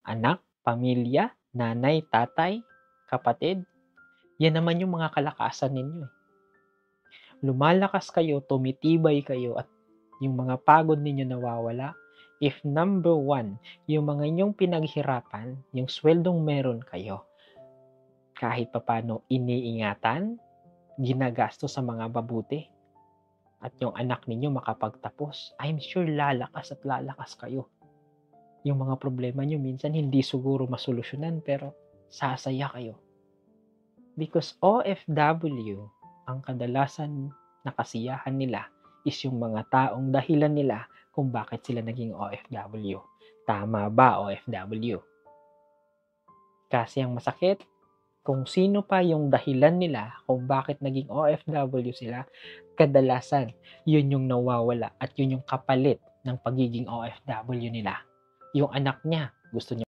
Anak, pamilya, nanay, tatay, kapatid, yan naman yung mga kalakasan ninyo. Lumalakas kayo, tumitibay kayo, at yung mga pagod ninyo nawawala. If number one, yung mga inyong pinaghirapan, yung sweldong meron kayo, kahit papano iniingatan, ginagastos sa mga mabuti, at yung anak ninyo makapagtapos, I'm sure lalakas at lalakas kayo. Yung mga problema nyo minsan hindi siguro masolusyonan, pero sasaya kayo. Because OFW, ang kadalasan na kasiyahan nila is yung mga taong dahilan nila kung bakit sila naging OFW. Tama ba, OFW? Kasi ang masakit, kung sino pa yung dahilan nila kung bakit naging OFW sila, kadalasan yun yung nawawala at yun yung kapalit ng pagiging OFW nila. Yung anak niya, gusto niya